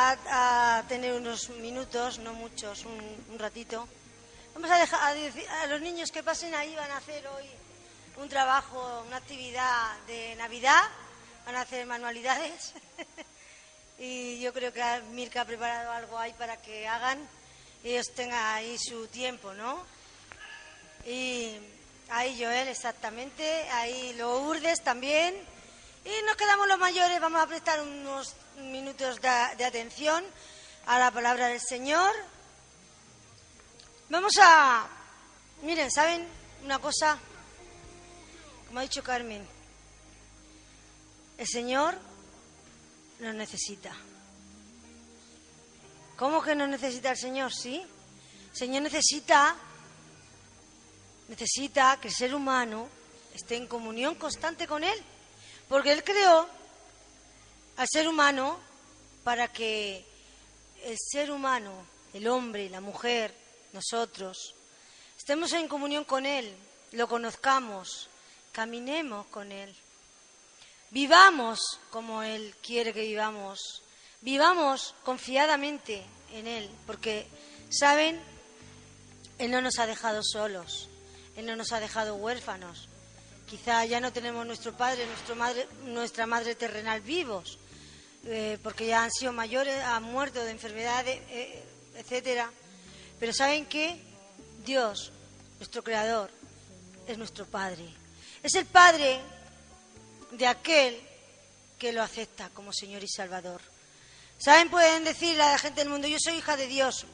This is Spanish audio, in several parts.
a tener unos minutos, no muchos, un ratito. Vamos a dejar a los niños que pasen ahí, van a hacer hoy un trabajo, una actividad de Navidad, van a hacer manualidades y yo creo que Mirka ha preparado algo ahí para que hagan y ellos tengan ahí su tiempo, ¿no? Y ahí Joel, exactamente, ahí Lourdes también. Y nos quedamos los mayores, vamos a prestar unos minutos de atención a la palabra del Señor. Miren, ¿saben una cosa? Como ha dicho Carmen, el Señor nos necesita. ¿Cómo que nos necesita el Señor? Sí, el Señor necesita que el ser humano esté en comunión constante con Él. Porque Él creó al ser humano para que el ser humano, el hombre, la mujer, nosotros, estemos en comunión con Él, lo conozcamos, caminemos con Él, vivamos como Él quiere que vivamos confiadamente en Él, porque, ¿saben? Él no nos ha dejado solos, Él no nos ha dejado huérfanos. Quizá ya no tenemos nuestro padre, nuestra madre terrenal vivos, porque ya han sido mayores, han muerto de enfermedades, etcétera. Pero ¿saben qué? Dios, nuestro Creador, es nuestro Padre. Es el Padre de aquel que lo acepta como Señor y Salvador. ¿Saben? Pueden decirle a la gente del mundo, yo soy hija de Dios.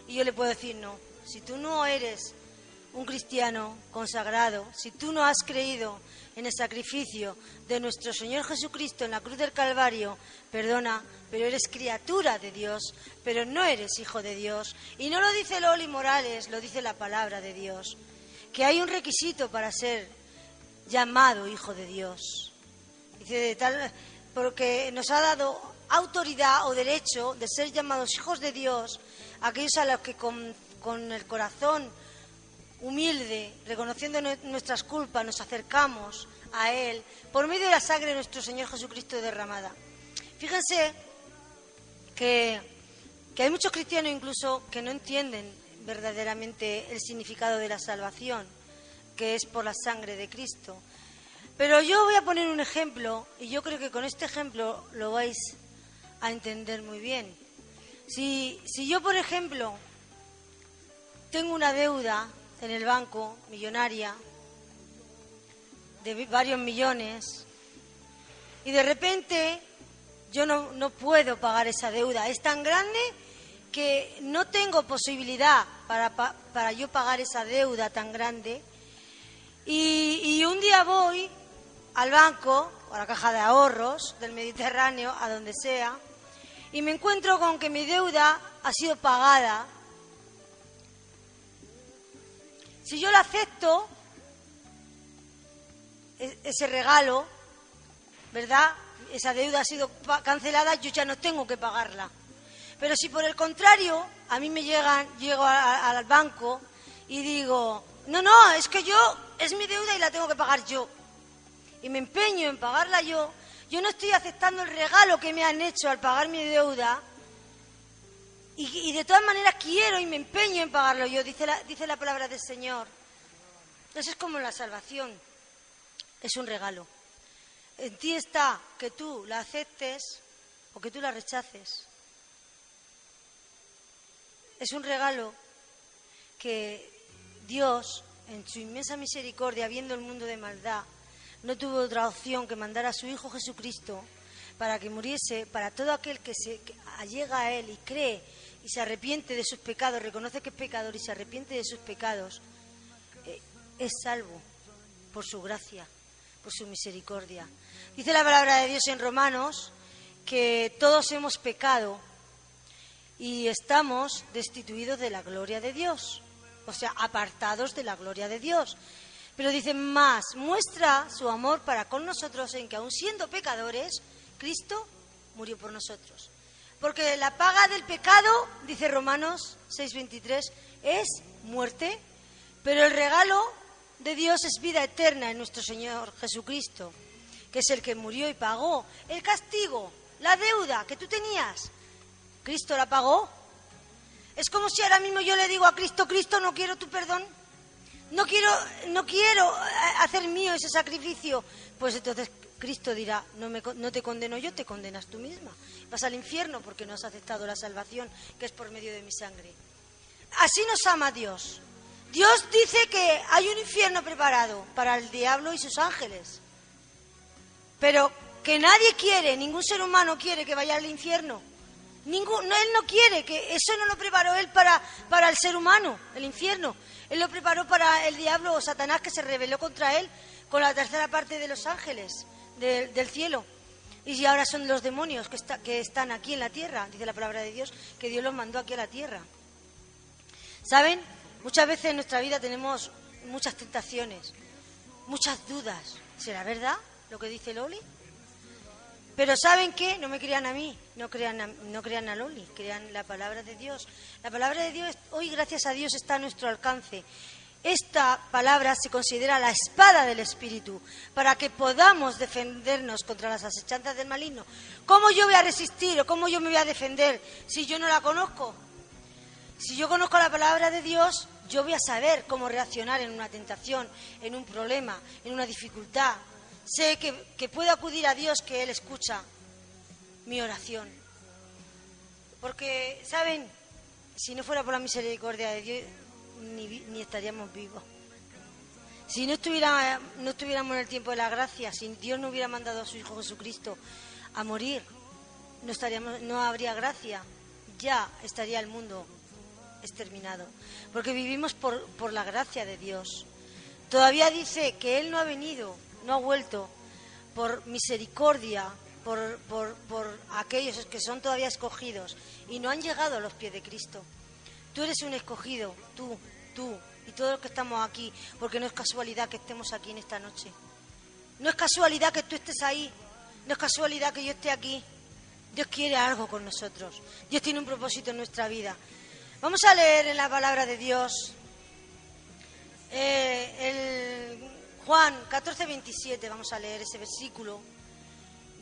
Y yo le puedo decir, no, si tú no eres un cristiano consagrado, si tú no has creído en el sacrificio de nuestro Señor Jesucristo en la cruz del Calvario, perdona, pero eres criatura de Dios, pero no eres hijo de Dios. Y no lo dice Loli Morales, lo dice la palabra de Dios, que hay un requisito para ser llamado hijo de Dios. Dice, porque nos ha dado autoridad o derecho de ser llamados hijos de Dios, aquellos a los que con el corazón humilde, reconociendo nuestras culpas, nos acercamos a Él por medio de la sangre de nuestro Señor Jesucristo derramada. Fíjense que hay muchos cristianos incluso que no entienden verdaderamente el significado de la salvación, que es por la sangre de Cristo. Pero yo voy a poner un ejemplo y yo creo que con este ejemplo lo vais a entender muy bien. Si yo, por ejemplo, tengo una deuda en el banco, millonaria, de varios millones, y de repente yo no puedo pagar esa deuda. Es tan grande que no tengo posibilidad para yo pagar esa deuda tan grande. Y un día voy al banco, o a la caja de ahorros del Mediterráneo, a donde sea, y me encuentro con que mi deuda ha sido pagada. Si yo le acepto ese regalo, ¿verdad? Esa deuda ha sido cancelada, yo ya no tengo que pagarla. Pero si por el contrario, a mí llego al banco y digo, no, es que es mi deuda y la tengo que pagar yo. Y me empeño en pagarla yo no estoy aceptando el regalo que me han hecho al pagar mi deuda. Y de todas maneras quiero y me empeño en pagarlo yo, dice la palabra del Señor. Entonces es como la salvación, es un regalo. En ti está que tú la aceptes o que tú la rechaces. Es un regalo que Dios, en su inmensa misericordia, viendo el mundo de maldad, no tuvo otra opción que mandar a su Hijo Jesucristo para que muriese, para todo aquel que se allega a Él y cree y se arrepiente de sus pecados, reconoce que es pecador y se arrepiente de sus pecados, es salvo por su gracia, por su misericordia. Dice la palabra de Dios en Romanos que todos hemos pecado y estamos destituidos de la gloria de Dios, o sea, apartados de la gloria de Dios. Pero dice más, muestra su amor para con nosotros en que aun siendo pecadores, Cristo murió por nosotros. Porque la paga del pecado, dice Romanos 6:23, es muerte, pero el regalo de Dios es vida eterna en nuestro Señor Jesucristo, que es el que murió y pagó el castigo, la deuda que tú tenías Cristo la pagó. Es como si ahora mismo yo le digo a Cristo, Cristo, no quiero tu perdón. No quiero hacer mío ese sacrificio. Pues entonces Cristo dirá, no te condeno yo, te condenas tú misma. Vas al infierno porque no has aceptado la salvación que es por medio de mi sangre. Así nos ama Dios. Dios dice que hay un infierno preparado para el diablo y sus ángeles. Pero que nadie quiere, ningún ser humano quiere que vaya al infierno. Él no quiere, que eso no lo preparó él para el ser humano, el infierno. Él lo preparó para el diablo o Satanás, que se rebeló contra él con la tercera parte de los ángeles del cielo. Y ahora son los demonios que están aquí en la tierra, dice la palabra de Dios, que Dios los mandó aquí a la tierra. ¿Saben? Muchas veces en nuestra vida tenemos muchas tentaciones, muchas dudas. ¿Será verdad lo que dice Loli? Pero ¿saben qué? No me crean a mí, no crean a Loli, crean la palabra de Dios. La palabra de Dios, hoy gracias a Dios, está a nuestro alcance. Esta palabra se considera la espada del Espíritu, para que podamos defendernos contra las asechanzas del maligno. ¿Cómo yo voy a resistir o cómo yo me voy a defender si yo no la conozco? Si yo conozco la palabra de Dios, yo voy a saber cómo reaccionar en una tentación, en un problema, en una dificultad. Sé que puedo acudir a Dios, que Él escucha mi oración. Porque, ¿saben? Si no fuera por la misericordia de Dios, ni estaríamos vivos. Si no estuviéramos en el tiempo de la gracia, si Dios no hubiera mandado a su Hijo Jesucristo a morir, no habría gracia. Ya estaría el mundo exterminado. Porque vivimos por la gracia de Dios. Todavía dice que Él no ha venido, no ha vuelto por misericordia, por aquellos que son todavía escogidos y no han llegado a los pies de Cristo. Tú eres un escogido, tú y todos los que estamos aquí, porque no es casualidad que estemos aquí en esta noche. No es casualidad que tú estés ahí, no es casualidad que yo esté aquí. Dios quiere algo con nosotros. Dios tiene un propósito en nuestra vida. Vamos a leer en la palabra de Dios Juan 14:27, vamos a leer ese versículo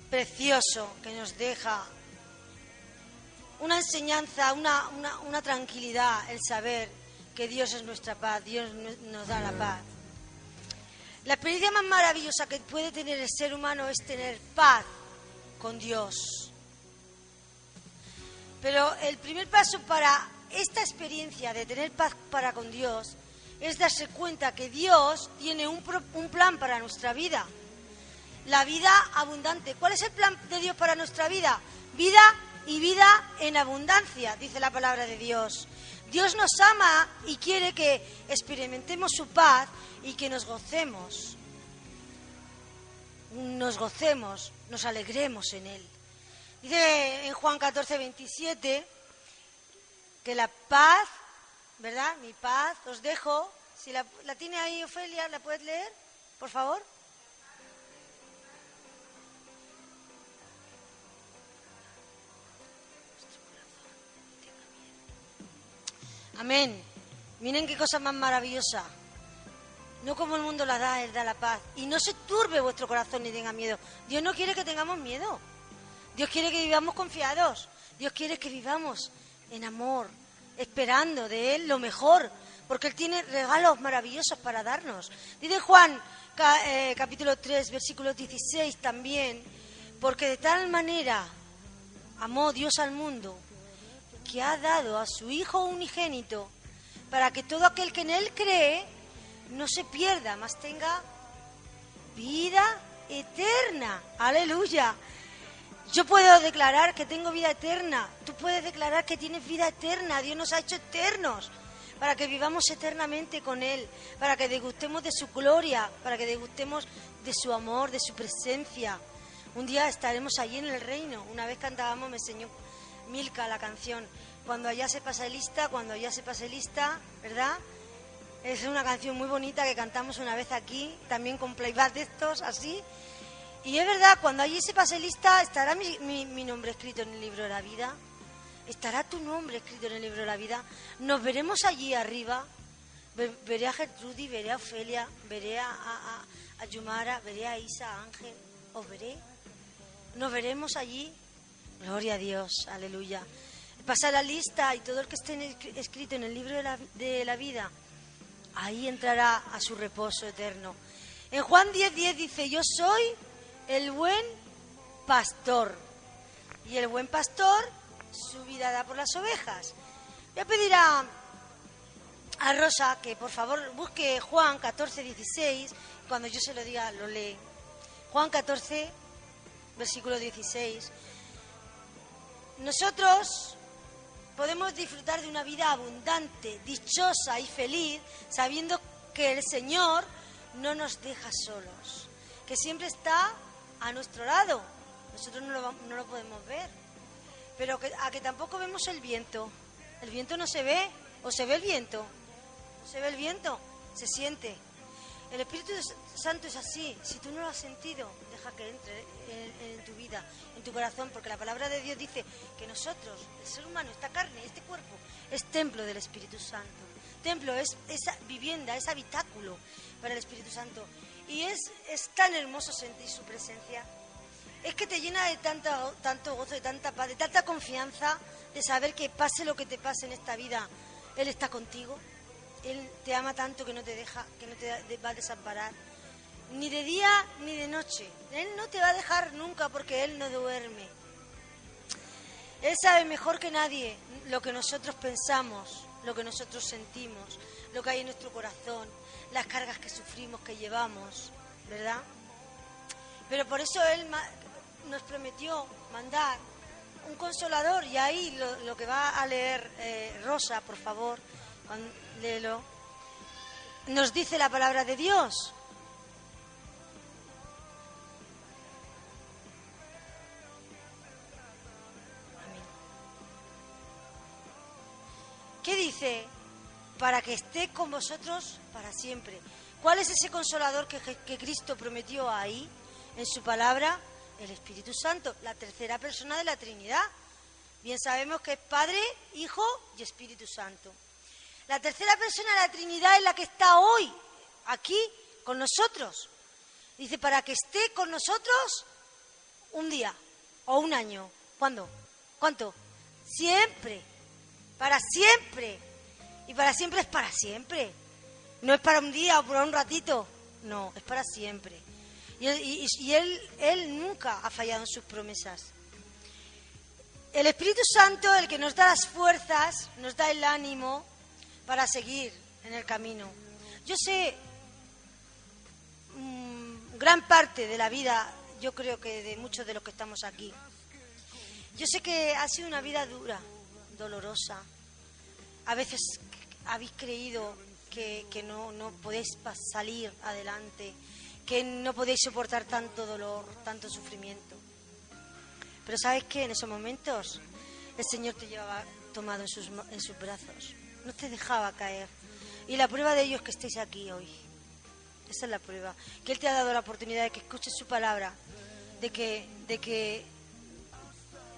precioso que nos deja una enseñanza, una tranquilidad, el saber que Dios es nuestra paz, Dios nos da la paz. La experiencia más maravillosa que puede tener el ser humano es tener paz con Dios. Pero el primer paso para esta experiencia de tener paz para con Dios es darse cuenta que Dios tiene un plan para nuestra vida. La vida abundante. ¿Cuál es el plan de Dios para nuestra vida? Vida y vida en abundancia, dice la palabra de Dios. Dios nos ama y quiere que experimentemos su paz y que nos gocemos, nos alegremos en Él. Dice en Juan 14:27 que la paz, ¿verdad? Mi paz os dejo. Si la tiene ahí Ofelia, ¿la puedes leer, por favor? Amén. Miren qué cosa más maravillosa. No como el mundo la da, Él da la paz. Y no se turbe vuestro corazón ni tenga miedo. Dios no quiere que tengamos miedo. Dios quiere que vivamos confiados. Dios quiere que vivamos en amor, esperando de Él lo mejor, porque Él tiene regalos maravillosos para darnos. Dice Juan, capítulo 3, versículo 16 también, porque de tal manera amó Dios al mundo, que ha dado a su Hijo unigénito, para que todo aquel que en Él cree no se pierda, mas tenga vida eterna. ¡Aleluya! Yo puedo declarar que tengo vida eterna. Tú puedes declarar que tienes vida eterna. Dios nos ha hecho eternos para que vivamos eternamente con Él, para que degustemos de su gloria, para que degustemos de su amor, de su presencia. Un día estaremos allí en el reino. Una vez cantábamos, me enseñó Milka la canción, cuando allá se pase lista, ¿verdad? Es una canción muy bonita que cantamos una vez aquí, también con playback de estos, así. Y es verdad, cuando allí se pase lista, estará mi nombre escrito en el libro de la vida. Estará tu nombre escrito en el libro de la vida. Nos veremos allí arriba. Veré a Gertrudis, veré a Ofelia, veré a Yumara, veré a Isa, a Ángel. Os veré. Nos veremos allí. Gloria a Dios, aleluya. Pasa la lista y todo el que esté escrito en el libro de la vida, ahí entrará a su reposo eterno. En Juan 10:10 dice: yo soy el buen pastor, y el buen pastor su vida da por las ovejas. Voy a pedir a Rosa que por favor busque Juan 14:16. Cuando yo se lo diga, lo lee. Juan 14, versículo 16. Nosotros podemos disfrutar de una vida abundante, dichosa y feliz, sabiendo que el Señor no nos deja solos, que siempre está a nuestro lado. Nosotros no lo podemos ver, pero a que tampoco vemos el viento. El viento no se ve, o se ve el viento. No se ve el viento, se siente. El Espíritu Santo es así. Si tú no lo has sentido, deja que entre en tu vida, en tu corazón, porque la palabra de Dios dice que nosotros, el ser humano, esta carne, este cuerpo, es templo del Espíritu Santo. Templo es esa vivienda, es habitáculo para el Espíritu Santo. Y es tan hermoso sentir su presencia. Es que te llena de tanto gozo, de tanta paz, de tanta confianza, de saber que pase lo que te pase en esta vida, Él está contigo. Él te ama tanto que no te deja, que no te va a desamparar, ni de día ni de noche. Él no te va a dejar nunca porque Él no duerme. Él sabe mejor que nadie lo que nosotros pensamos, lo que nosotros sentimos, lo que hay en nuestro corazón, las cargas que sufrimos, que llevamos, ¿verdad? Pero por eso Él nos prometió mandar un consolador, y ahí lo que va a leer Rosa, por favor, léelo. Nos dice la palabra de Dios. Amén. ¿Qué dice? Para que esté con vosotros para siempre. ¿Cuál es ese consolador que Cristo prometió ahí, en su palabra? El Espíritu Santo, la tercera persona de la Trinidad. Bien sabemos que es Padre, Hijo y Espíritu Santo. La tercera persona de la Trinidad es la que está hoy aquí con nosotros. Dice, para que esté con nosotros un día o un año. ¿Cuándo? ¿Cuánto? Siempre. Para siempre. Y para siempre es para siempre. No es para un día o para un ratito. No, es para siempre. Y él nunca ha fallado en sus promesas. El Espíritu Santo, el que nos da las fuerzas, nos da el ánimo para seguir en el camino. Yo sé gran parte de la vida, yo creo que de muchos de los que estamos aquí. Yo sé que ha sido una vida dura, dolorosa. A veces habéis creído que no podéis salir adelante, que no podéis soportar tanto dolor, tanto sufrimiento. Pero ¿sabes qué? En esos momentos el Señor te llevaba tomado en sus brazos. No te dejaba caer. Y la prueba de ello es que estéis aquí hoy. Esa es la prueba. Que Él te ha dado la oportunidad de que escuches su palabra, de que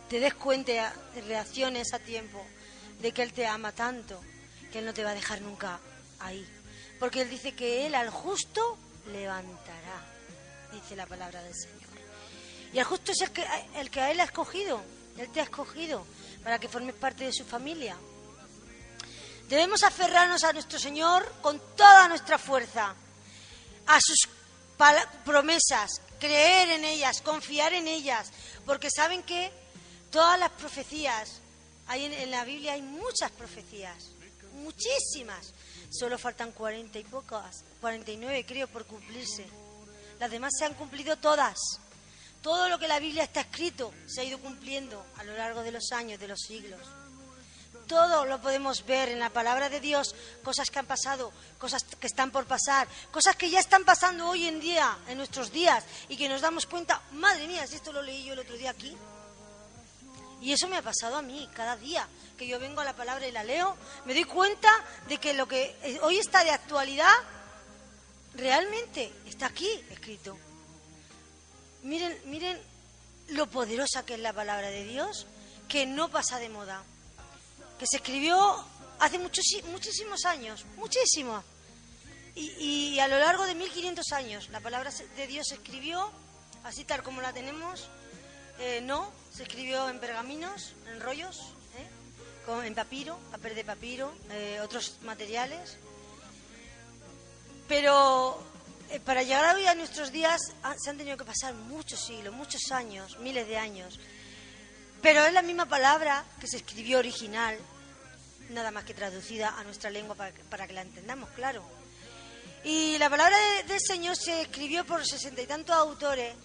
te des cuenta, reacciones a tiempo, de que Él te ama tanto, que Él no te va a dejar nunca ahí. Porque Él dice que Él al justo levantará, dice la palabra del Señor. Y el justo es el que a Él ha escogido. Él te ha escogido para que formes parte de su familia. Debemos aferrarnos a nuestro Señor con toda nuestra fuerza, a sus promesas, creer en ellas, confiar en ellas, porque saben que todas las profecías, en la Biblia hay muchas profecías, muchísimas, solo faltan 40 y pocas, 49 creo por cumplirse, las demás se han cumplido todas. Todo lo que en la Biblia está escrito se ha ido cumpliendo a lo largo de los años, de los siglos. Todo lo podemos ver en la palabra de Dios, cosas que han pasado, cosas que están por pasar, cosas que ya están pasando hoy en día, en nuestros días, y que nos damos cuenta, madre mía, si esto lo leí yo el otro día aquí. Y eso me ha pasado a mí cada día, que yo vengo a la palabra y la leo, me doy cuenta de que lo que hoy está de actualidad, realmente está aquí escrito. Miren lo poderosa que es la palabra de Dios, que no pasa de moda. Que se escribió hace muchísimos años, muchísimos. Y a lo largo de 1500 años la palabra de Dios se escribió, así tal como la tenemos, se escribió en pergaminos, en rollos, en papiro, papel de papiro, otros materiales. Pero para llegar hoy a nuestros días se han tenido que pasar muchos siglos, muchos años, miles de años. Pero es la misma palabra que se escribió original, nada más que traducida a nuestra lengua para que la entendamos, claro. Y la palabra del Señor se escribió por 60 y tantos autores,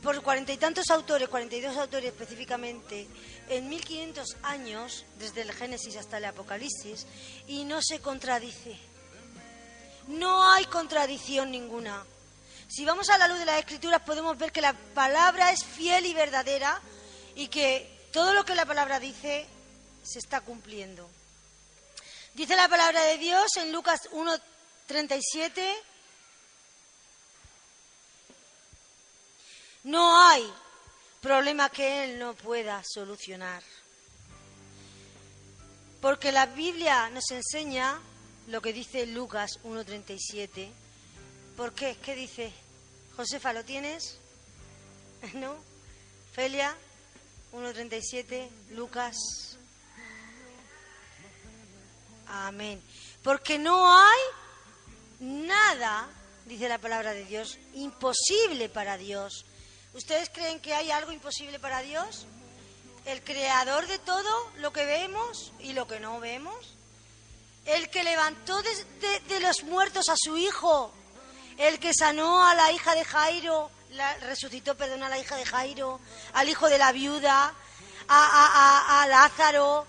por 40 y tantos autores, 42 autores específicamente, en 1500 años, desde el Génesis hasta el Apocalipsis, y no se contradice. No hay contradicción ninguna. Si vamos a la luz de las Escrituras podemos ver que la palabra es fiel y verdadera y que todo lo que la palabra dice se está cumpliendo. Dice la palabra de Dios en Lucas 1:37: no hay problema que Él no pueda solucionar. Porque la Biblia nos enseña lo que dice Lucas 1:37. ¿Por qué? ¿Qué dice? Josefa, ¿lo tienes? ¿No? Felia, 1:37, Lucas. Amén. Porque no hay nada, dice la palabra de Dios, imposible para Dios. ¿Ustedes creen que hay algo imposible para Dios? El creador de todo lo que vemos y lo que no vemos. El que levantó de los muertos a su hijo. El que sanó a la hija de Jairo, resucitó a la hija de Jairo, al hijo de la viuda, a Lázaro.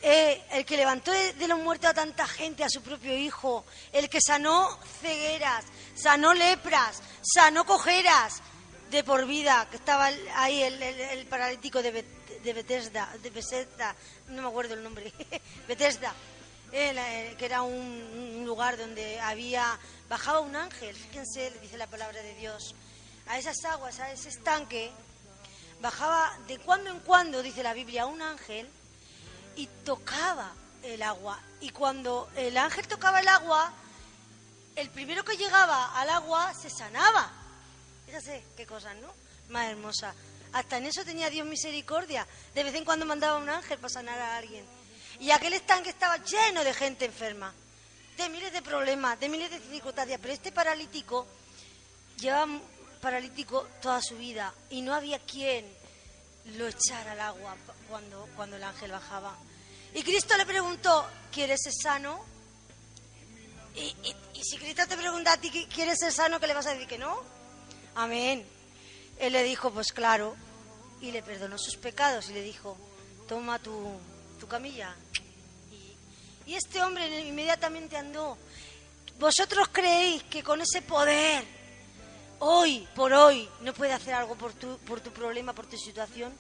El que levantó de los muertos a tanta gente, a su propio hijo. El que sanó cegueras, sanó lepras, sanó cojeras de por vida, que estaba ahí el paralítico de Bethesda, no me acuerdo el nombre, Bethesda, que era un lugar donde bajaba un ángel, fíjense, dice la palabra de Dios, a esas aguas, a ese estanque, bajaba de cuando en cuando, dice la Biblia, un ángel y tocaba el agua. Y cuando el ángel tocaba el agua, el primero que llegaba al agua se sanaba. Fíjate qué cosas, ¿no? Más hermosa. Hasta en eso tenía Dios misericordia. De vez en cuando mandaba un ángel para sanar a alguien. Y aquel estanque estaba lleno de gente enferma, de miles de problemas, de miles de dificultades. Pero este paralítico llevaba paralítico toda su vida y no había quien lo echara al agua cuando el ángel bajaba. Y Cristo le preguntó: ¿quieres ser sano? Y si Cristo te pregunta a ti: ¿quieres ser sano? ¿Qué le vas a decir? ¿Que no? Amén. Él le dijo: pues claro. Y le perdonó sus pecados y le dijo: toma tu camilla. Y este hombre inmediatamente andó. ¿Vosotros creéis que con ese poder, hoy por hoy, no puede hacer algo por tu problema, por tu situación?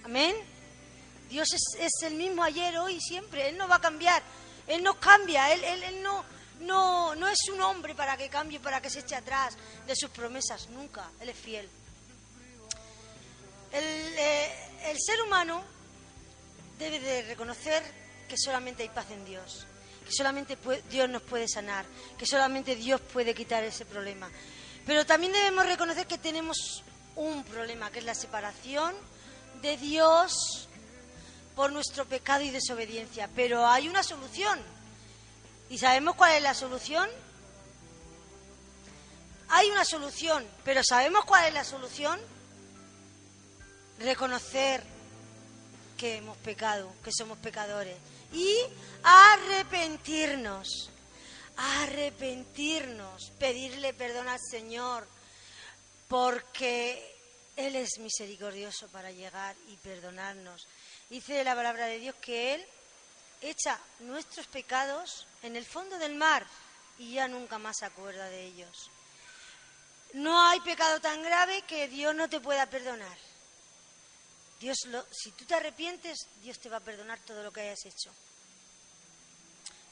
Amén. Dios es el mismo ayer, hoy y siempre. Él no va a cambiar. Él no cambia. Él no es un hombre para que cambie, para que se eche atrás de sus promesas. Nunca. Él es fiel. El ser humano debe de reconocer que solamente hay paz en Dios, que solamente Dios nos puede sanar, que solamente Dios puede quitar ese problema. Pero también debemos reconocer que tenemos un problema, que es la separación de Dios por nuestro pecado y desobediencia. Pero hay una solución. ¿Y sabemos cuál es la solución? Hay una solución, pero ¿sabemos cuál es la solución? Reconocer que hemos pecado, que somos pecadores, y arrepentirnos, pedirle perdón al Señor, porque Él es misericordioso para llegar y perdonarnos. Dice la palabra de Dios que Él echa nuestros pecados en el fondo del mar y ya nunca más se acuerda de ellos. No hay pecado tan grave que Dios no te pueda perdonar. Si tú te arrepientes, Dios te va a perdonar todo lo que hayas hecho.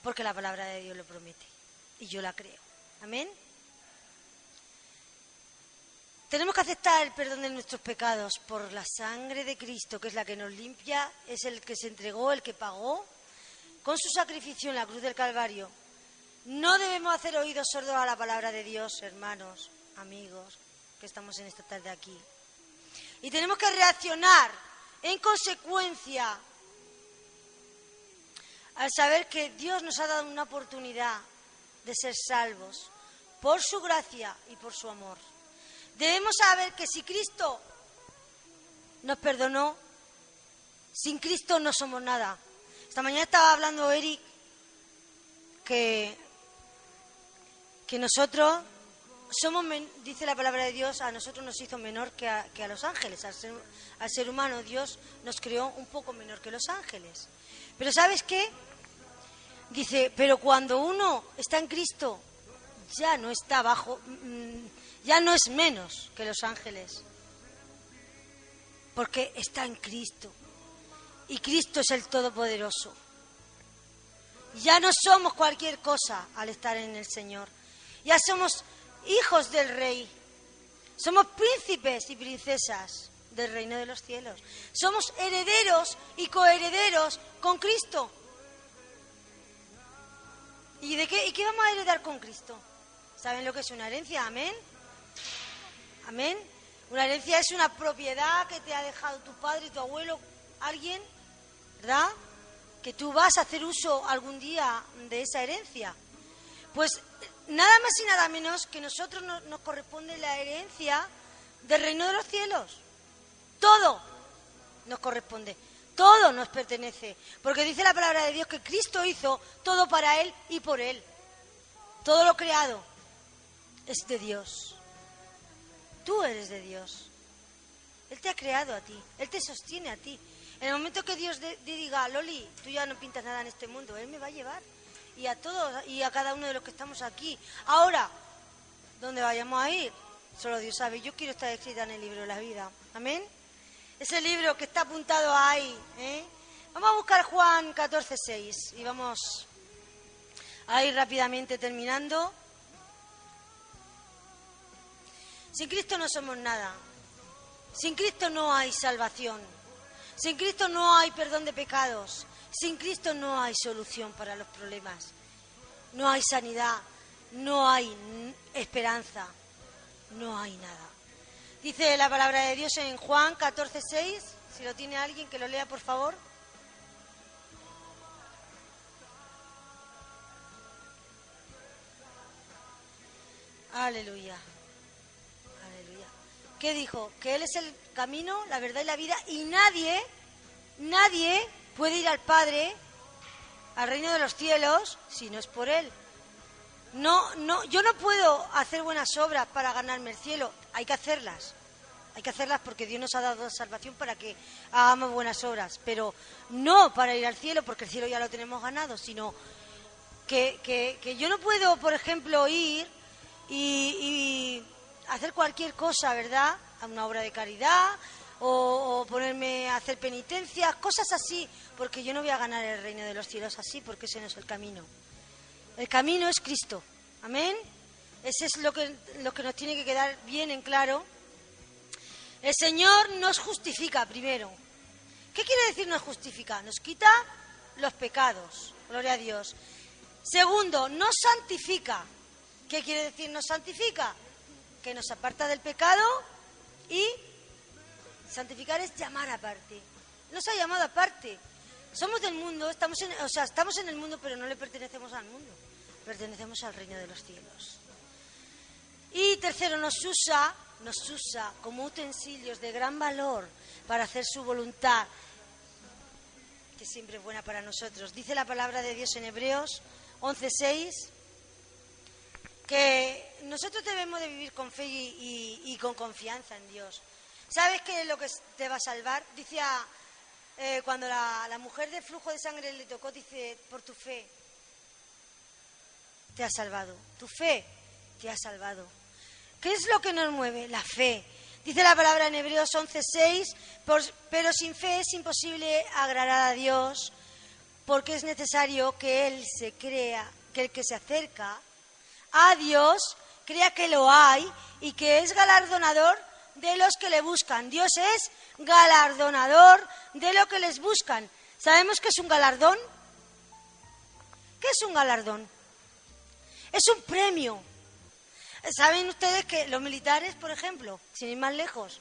Porque la palabra de Dios lo promete. Y yo la creo. Amén. Tenemos que aceptar el perdón de nuestros pecados por la sangre de Cristo, que es la que nos limpia, es el que se entregó, el que pagó con su sacrificio en la cruz del Calvario. No debemos hacer oídos sordos a la palabra de Dios, hermanos, amigos, que estamos en esta tarde aquí. Y tenemos que reaccionar en consecuencia al saber que Dios nos ha dado una oportunidad de ser salvos por su gracia y por su amor. Debemos saber que si Cristo nos perdonó, sin Cristo no somos nada. Esta mañana estaba hablando Eric que nosotros somos, dice la palabra de Dios, a nosotros nos hizo menor que a los ángeles. Al ser humano Dios nos creó un poco menor que los ángeles. Pero ¿sabes qué? Dice, pero cuando uno está en Cristo, ya no está bajo, ya no es menos que los ángeles, porque está en Cristo, y Cristo es el Todopoderoso. Ya no somos cualquier cosa al estar en el Señor, ya somos hijos del Rey, somos príncipes y princesas del reino de los cielos, somos herederos y coherederos con Cristo. ¿Y qué vamos a heredar con Cristo? ¿Saben lo que es una herencia? Amén. Amén. Una herencia es una propiedad que te ha dejado tu padre, tu abuelo, alguien, ¿verdad? Que tú vas a hacer uso algún día de esa herencia. Pues nada más y nada menos que nosotros nos corresponde la herencia del reino de los cielos. Todo nos corresponde. Todo nos pertenece, porque dice la palabra de Dios que Cristo hizo todo para Él y por Él. Todo lo creado es de Dios. Tú eres de Dios. Él te ha creado a ti, Él te sostiene a ti. En el momento que Dios diga, Loli, tú ya no pintas nada en este mundo, Él me va a llevar. Y a todos y a cada uno de los que estamos aquí. Ahora, ¿dónde vayamos a ir? Solo Dios sabe. Yo quiero estar escrita en el libro de la vida. Amén. Ese libro que está apuntado ahí, ¿eh? Vamos a buscar Juan 14:6 y vamos a ir rápidamente terminando. Sin Cristo no somos nada. Sin Cristo no hay salvación. Sin Cristo no hay perdón de pecados. Sin Cristo no hay solución para los problemas. No hay sanidad. No hay esperanza. No hay nada. Dice la palabra de Dios en Juan 14:6. Si lo tiene alguien, que lo lea, por favor. Aleluya. Aleluya. ¿Qué dijo? Que Él es el camino, la verdad y la vida, y nadie puede ir al Padre, al reino de los cielos, si no es por Él. Yo no puedo hacer buenas obras para ganarme el cielo. Hay que hacerlas porque Dios nos ha dado salvación para que hagamos buenas obras, pero no para ir al cielo, porque el cielo ya lo tenemos ganado, sino que yo no puedo, por ejemplo, ir y hacer cualquier cosa, ¿verdad? A una obra de caridad o ponerme a hacer penitencias, cosas así, porque yo no voy a ganar el reino de los cielos así, porque ese no es el camino. El camino es Cristo. Amén. Ese es lo que nos tiene que quedar bien en claro. El Señor nos justifica primero. ¿Qué quiere decir nos justifica? Nos quita los pecados. Gloria a Dios. Segundo, nos santifica. ¿Qué quiere decir nos santifica? Que nos aparta del pecado y santificar es llamar aparte. Nos ha llamado aparte. Somos del mundo, estamos en el mundo, pero no le pertenecemos al mundo. Pertenecemos al reino de los cielos. Y tercero, nos usa como utensilios de gran valor para hacer su voluntad, que siempre es buena para nosotros. Dice la palabra de Dios en Hebreos 11:6 que nosotros debemos de vivir con fe y con confianza en Dios. ¿Sabes qué es lo que te va a salvar? Dice cuando la mujer de flujo de sangre le tocó, dice, por tu fe te ha salvado. Tu fe te ha salvado. ¿Qué es lo que nos mueve? La fe. Dice la palabra en Hebreos 11:6, pero sin fe es imposible agradar a Dios, porque es necesario que el que se acerca a Dios crea que lo hay y que es galardonador de los que le buscan. Dios es galardonador de los que les buscan. ¿Sabemos qué es un galardón? ¿Qué es un galardón? Es un premio. ¿Saben ustedes que los militares, por ejemplo, sin ir más lejos,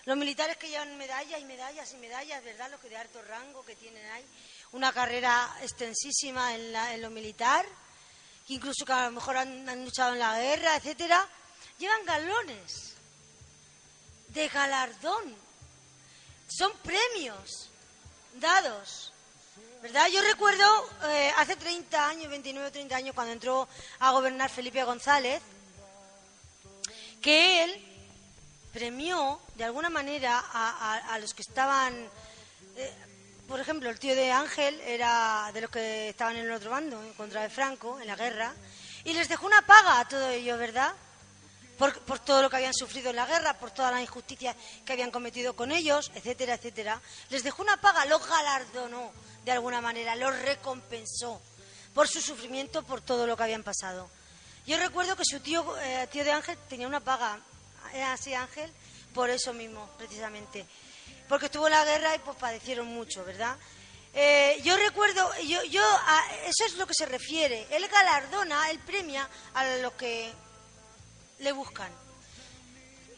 Los militares que llevan medallas y medallas y medallas, ¿verdad? Los que de alto rango que tienen ahí, una carrera extensísima en lo militar, que incluso que a lo mejor han luchado en la guerra, etcétera, llevan galones de galardón. Son premios dados, ¿verdad? Yo recuerdo hace 30 años, 29 o 30 años, cuando entró a gobernar Felipe González, que él premió de alguna manera a los que estaban, por ejemplo, el tío de Ángel era de los que estaban en el otro bando, en contra de Franco, en la guerra, y les dejó una paga a todos ellos, ¿verdad? Por todo lo que habían sufrido en la guerra, por todas las injusticias que habían cometido con ellos, etcétera, etcétera. Les dejó una paga, los galardonó de alguna manera, los recompensó por su sufrimiento, por todo lo que habían pasado. Yo recuerdo que su tío de Ángel tenía una paga, ¿era así Ángel? Por eso mismo, precisamente. Porque estuvo en la guerra y pues padecieron mucho, ¿verdad? Yo recuerdo, eso es lo que se refiere. Él galardona, él premia a los que le buscan.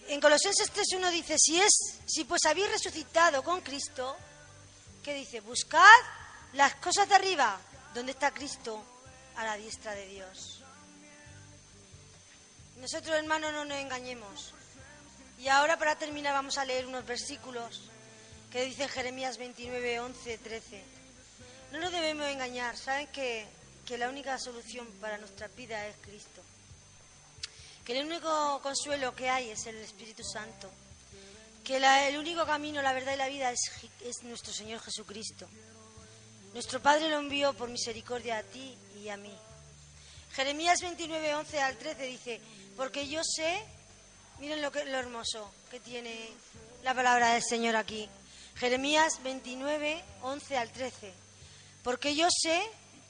En Colosenses 3:1 dice, si pues habéis resucitado con Cristo, ¿qué dice? Buscad las cosas de arriba, donde está Cristo, a la diestra de Dios. Nosotros, hermanos, no nos engañemos. Y ahora, para terminar, vamos a leer unos versículos que dicen Jeremías 29, 11, 13. No nos debemos engañar. Saben que la única solución para nuestra vida es Cristo. Que el único consuelo que hay es el Espíritu Santo. Que el único camino, la verdad y la vida es nuestro Señor Jesucristo. Nuestro Padre lo envió por misericordia a ti y a mí. Jeremías 29, 11 al 13 dice, porque yo sé, miren lo hermoso que tiene la palabra del Señor aquí. Jeremías 29, 11 al 13. Porque yo sé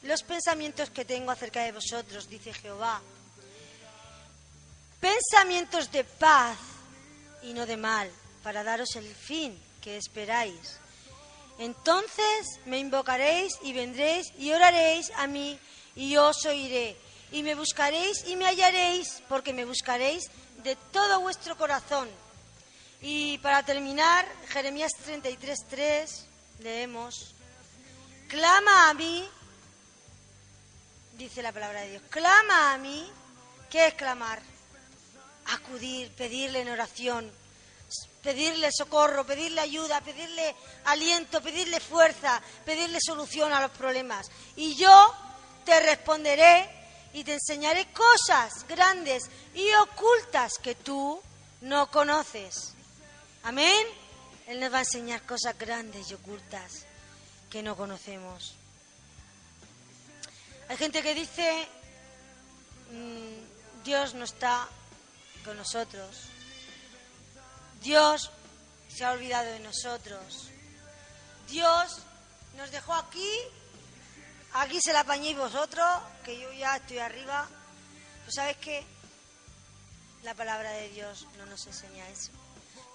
los pensamientos que tengo acerca de vosotros, dice Jehová. Pensamientos de paz y no de mal, para daros el fin que esperáis. Entonces me invocaréis y vendréis y oraréis a mí y yo os oiré. Y me buscaréis y me hallaréis, porque me buscaréis de todo vuestro corazón. Y para terminar, Jeremías 33:3, leemos, clama a mí, dice la palabra de Dios, clama a mí. ¿Qué es clamar? Acudir, pedirle en oración, pedirle socorro, pedirle ayuda, pedirle aliento, pedirle fuerza, pedirle solución a los problemas. Y yo te responderé y te enseñaré cosas grandes y ocultas que tú no conoces. Amén. Él nos va a enseñar cosas grandes y ocultas que no conocemos. Hay gente que dice, Dios no está con nosotros. Dios se ha olvidado de nosotros. Dios nos dejó aquí se la apañéis vosotros, que yo ya estoy arriba. Pues ¿sabes qué? La palabra de Dios no nos enseña eso.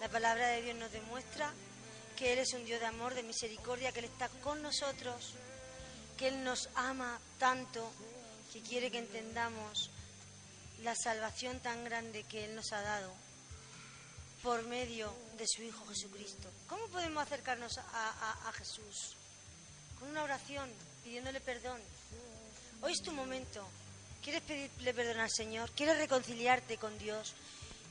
La palabra de Dios nos demuestra que Él es un Dios de amor, de misericordia, que Él está con nosotros, que Él nos ama tanto, que quiere que entendamos la salvación tan grande que Él nos ha dado por medio de su Hijo Jesucristo. ¿Cómo podemos acercarnos a Jesús? Con una oración, pidiéndole perdón. Hoy es tu momento. ¿Quieres pedirle perdón al Señor? ¿Quieres reconciliarte con Dios?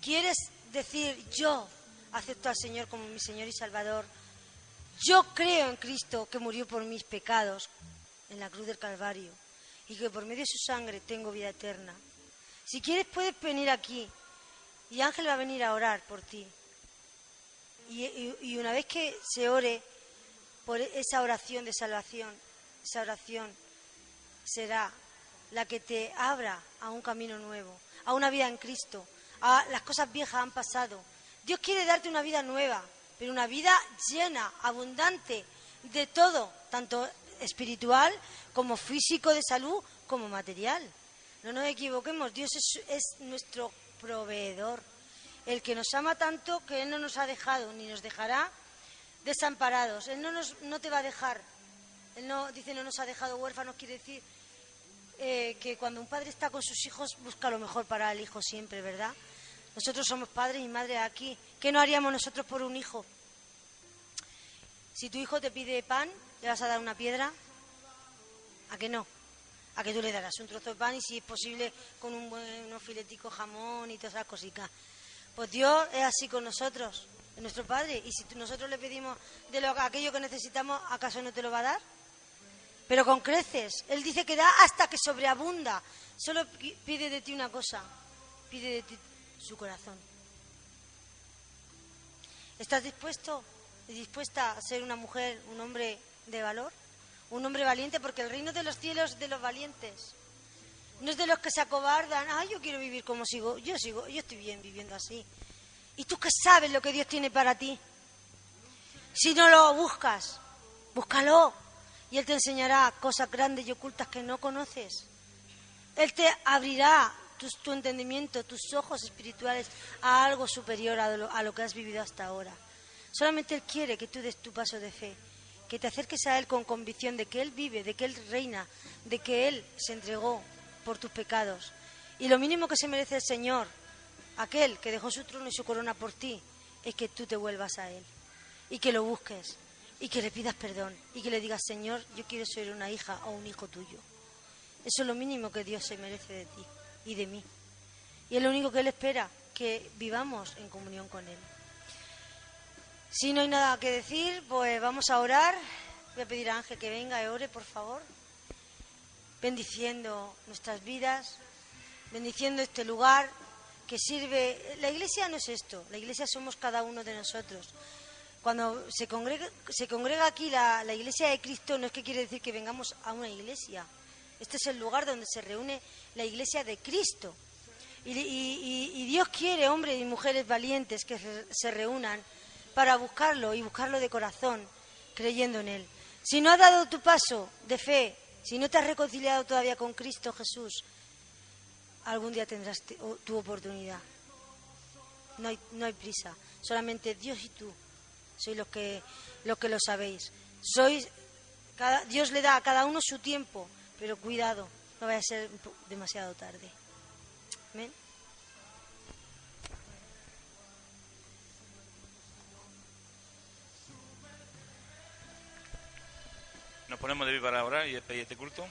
¿Quieres decir, yo acepto al Señor como mi Señor y Salvador? Yo creo en Cristo que murió por mis pecados en la cruz del Calvario y que por medio de su sangre tengo vida eterna. Si quieres puedes venir aquí y Ángel va a venir a orar por ti. Y una vez que se ore por esa oración de salvación, esa oración será la que te abra a un camino nuevo, a una vida en Cristo. Las cosas viejas han pasado. Dios quiere darte una vida nueva, pero una vida llena, abundante de todo, tanto espiritual como físico, de salud, como material. No nos equivoquemos, Dios es nuestro proveedor, el que nos ama tanto que Él no nos ha dejado ni nos dejará desamparados. Él no te va a dejar. Él no nos ha dejado huérfanos, quiere decir que cuando un padre está con sus hijos busca lo mejor para el hijo siempre, ¿verdad? Nosotros somos padres y madres aquí. ¿Qué no haríamos nosotros por un hijo? Si tu hijo te pide pan, ¿le vas a dar una piedra? ¿A que no? A que tú le darás un trozo de pan y, si es posible, con unos fileticos jamón y todas esas cositas. Pues Dios es así con nosotros, es nuestro Padre. Y si nosotros le pedimos de aquello que necesitamos, ¿acaso no te lo va a dar? Pero con creces. Él dice que da hasta que sobreabunda. Solo pide de ti una cosa, pide de ti su corazón. ¿Estás dispuesto y dispuesta a ser una mujer, un hombre de valor? Un hombre valiente, porque el reino de los cielos es de los valientes. No es de los que se acobardan. Yo quiero vivir como yo estoy bien viviendo así. ¿Y tú qué sabes lo que Dios tiene para ti? Si no lo buscas, búscalo. Y Él te enseñará cosas grandes y ocultas que no conoces. Él te abrirá tu entendimiento, tus ojos espirituales a algo superior a lo que has vivido hasta ahora. Solamente Él quiere que tú des tu paso de fe, que te acerques a Él con convicción de que Él vive, de que Él reina, de que Él se entregó por tus pecados. Y lo mínimo que se merece el Señor, aquel que dejó su trono y su corona por ti, es que tú te vuelvas a Él y que lo busques y que le pidas perdón y que le digas: Señor, yo quiero ser una hija o un hijo tuyo. Eso es lo mínimo que Dios se merece de ti y de mí. Y es lo único que Él espera, que vivamos en comunión con Él. Si no hay nada que decir, pues vamos a orar. Voy a pedir a Ángel que venga y ore, por favor, bendiciendo nuestras vidas, bendiciendo este lugar que sirve. La iglesia no es esto, la iglesia somos cada uno de nosotros. Cuando se congrega aquí la iglesia de Cristo, no es que quiere decir que vengamos a una iglesia. Este es el lugar donde se reúne la iglesia de Cristo. Y Dios quiere hombres y mujeres valientes que se reúnan para buscarlo y buscarlo de corazón, creyendo en Él. Si no has dado tu paso de fe, si no te has reconciliado todavía con Cristo Jesús, algún día tendrás tu oportunidad. No hay prisa. Solamente Dios y tú sois los que lo sabéis. Dios le da a cada uno su tiempo, pero cuidado, no vaya a ser demasiado tarde. Amén. Nos ponemos de pie para orar y despedir este culto.